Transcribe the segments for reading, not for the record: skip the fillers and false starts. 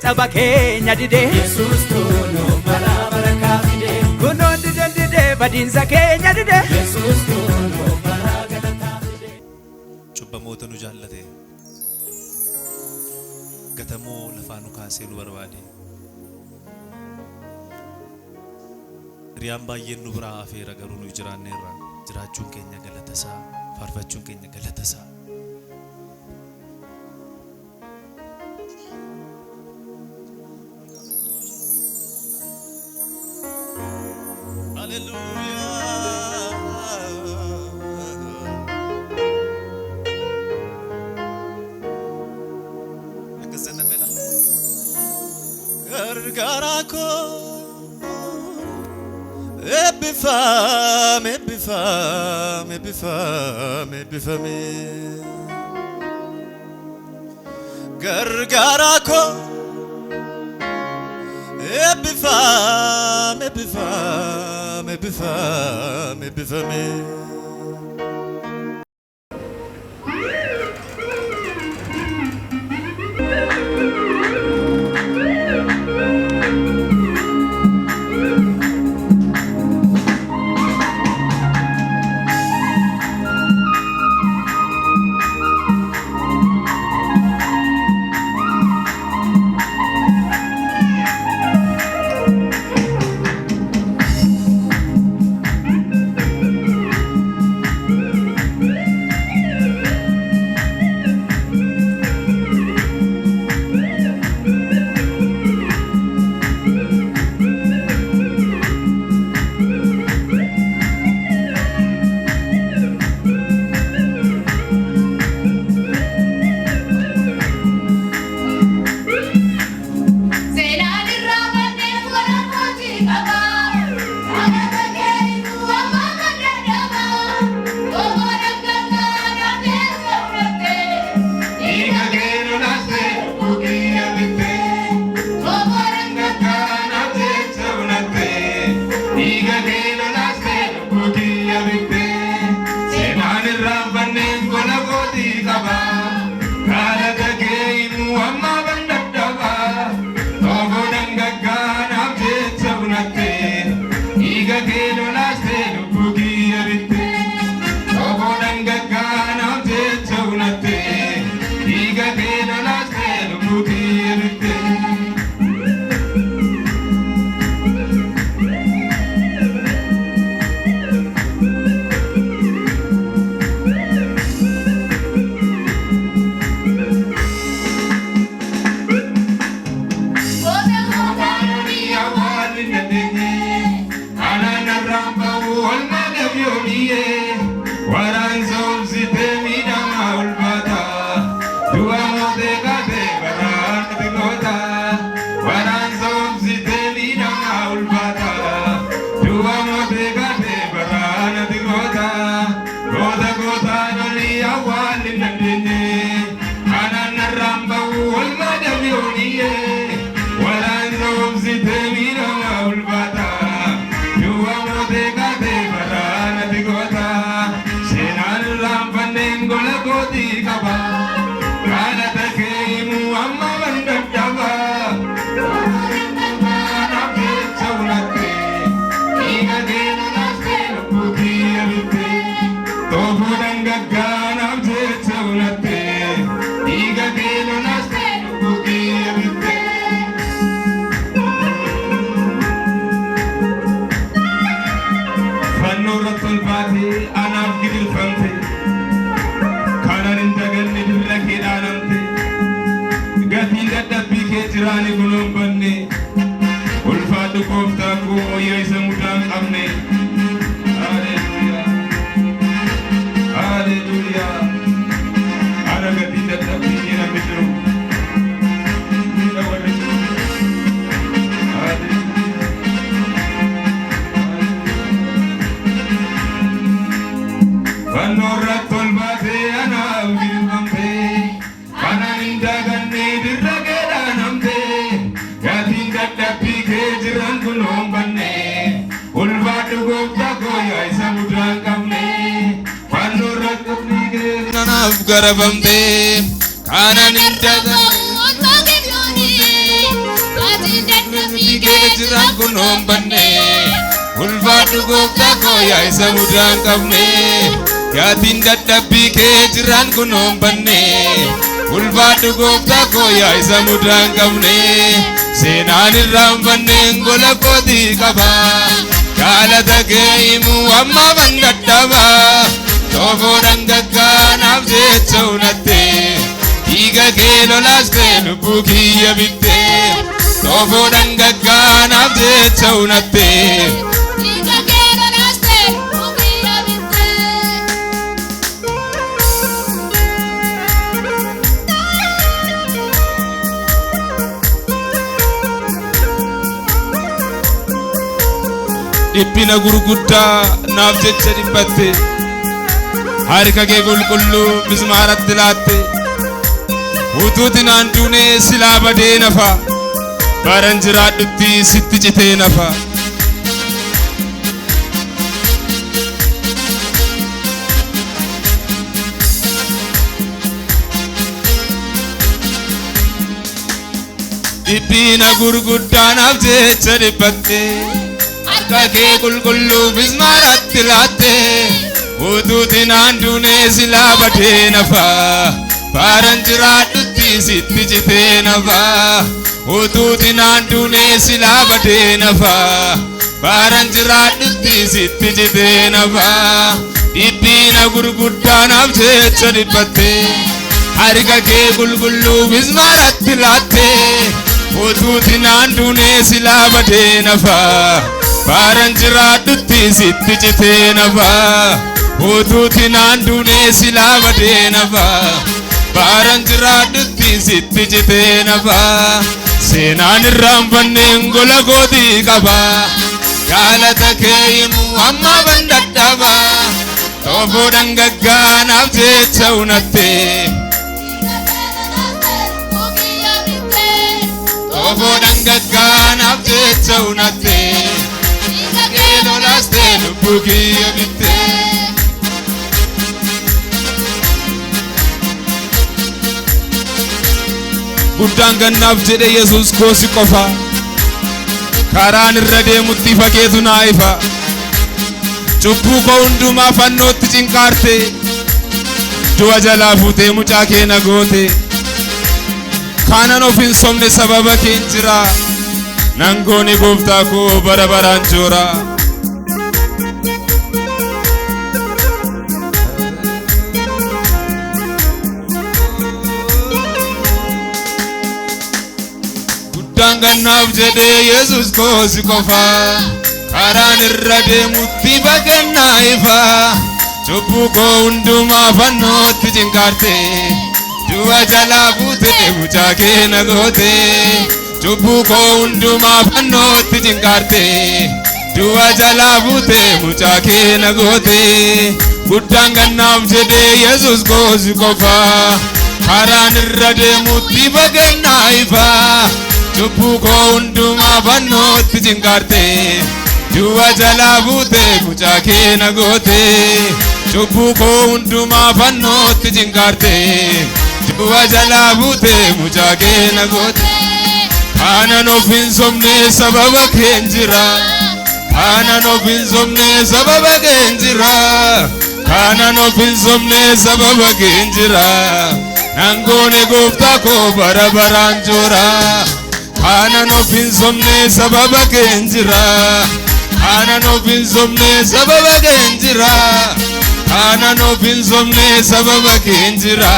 sabakenya dide Yesus kuno barabara fide kuno dide badinsa kenya dide Yesus kuno baragata fide cubbamoota nu jaallate gatamoo lafaanu kaasee nu barbaade riyaan baay'een nu biraa afeera garuu nu jiraanneerra jiraachuun keenya galatasaa faarfachuun keenya galatasaa Gargarako ebifame gargarako ebifame Jirani gulung banne, ulfatu kofta ko oye samudang amne. Hallelujah, Hallelujah. Aragati datang ini na mitro. Panoratol bate anal gilmampe, pananinda ganne diragera nampe. Gating katapi ke jiran gulung banne, ulfatu kofta ko oye samudang amne. Panoratol ke nanaf garabampe, pananinda ganne. jiran kunoon banne ulfaadhu gooftaa koo yaa isa mudaan qabne gaatiin dadhabbii kee jiran kunoon banne ulfaadhu gooftaa koo yaa isa mudaan qabne seenaan irraan banneen gola kootii qaba galata kee himuu amma ban dadhaba toofoo dhangaggaanaaf jecha unatte dhiiga kee lolaaste lubbuu kiyya bitte toofoo dhangaggaanaaf jecha unatte dhiiga kee lolaaste lubbuu kiyya bitte dhiphina gurguddaa naaf jecha dhiphatte harka kee qulqulluu mismaaratti laatte utuuti naan duunee silaa badee nafa baran jiraadhutti sitti citee nafa dhiphina gurguddaa naaf jecha dhiphatte harka kee qulqulluu mismaaratti laatte utuuti naan duunee silaa badee nafa baran jiraadhutti sitti citee nafa utuuti naan duunee silaa badee nafa baran jiraadhutti sitti citee nafa dhiphina gurguddaa naaf jecha dhiphatte harka kee qulqulluu mismaaratti laatte utuuti naan duunee silaa badee nafa baran jiraadhutti sitti citee nafa utuuti naan duunee silaa badee nafa baran jiraadhutti sitti citee nafa seenaan irraan banneen gola kootii qaba galata kee himuu amma ban dadhaba toofoo dhangaggaanaaf jecha unatte toofoo dhangaggaanaaf jecha unatte dhiiga kee lolaaste lubbuu kiyya bitte guddaan gannaaf jedhe Yesuus goosi qofa karaan irra deemutti fageetu naa ifa cubbuu koo hundumaa fannootti cinqaarte du'a jalaa fuutee mucaa kee na goote kaanan of hin somne sababa keen jira nan goone gooftaa koo bara baraan joora guddaan gannaaf jedhe Yesuus goosi qofa karaan irra deemutti fagennaa ifa cubbuu koo hundumaa fannootti cinqaarte du'a jalaa fuutee mucaa kee na goote cubbuu koo hundumaa fannootti cinqaarte du'a jalaa fuutee mucaa kee na goote guddaan gannaaf jedhe Yesuus goosi qofa karaan irra deemutti fagennaa ifa cubbuu koo hundumaa fannootti cinqaarte du'a jalaa fuutee mucaa kee na goote cubbuu koo hundumaa fannootti cinqaarte du'a jalaa fuutee mucaa kee na goote kaanan of hin somne sababa keen jira kaanan of hin somne sababa keen jira kaanan of hin somne sababa keen jira nan goone gooftaa koo bara baraan joora kaanan of hin somne sababa keen jira kaanan of hin somne sababa keen jira kaanan of hin somne sababa keen jira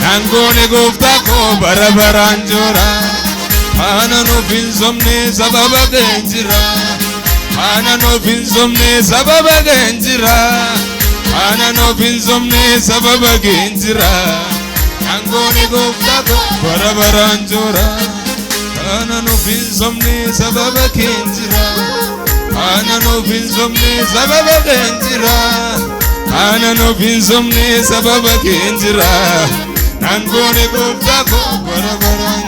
nan goone gooftaa koo bara baraan joora kaanan of hin somne sababa keen jira kaanan of hin somne sababa keen jira kaanan of hin somne sababa keen jira nan goone gooftaa koo bara baraan joora kaanan of hin somne sababa keen jira kaanan of hin somne sababa keen jira kaanan of hin somne sababa keen jira nan goone gooftaa koo bara baraan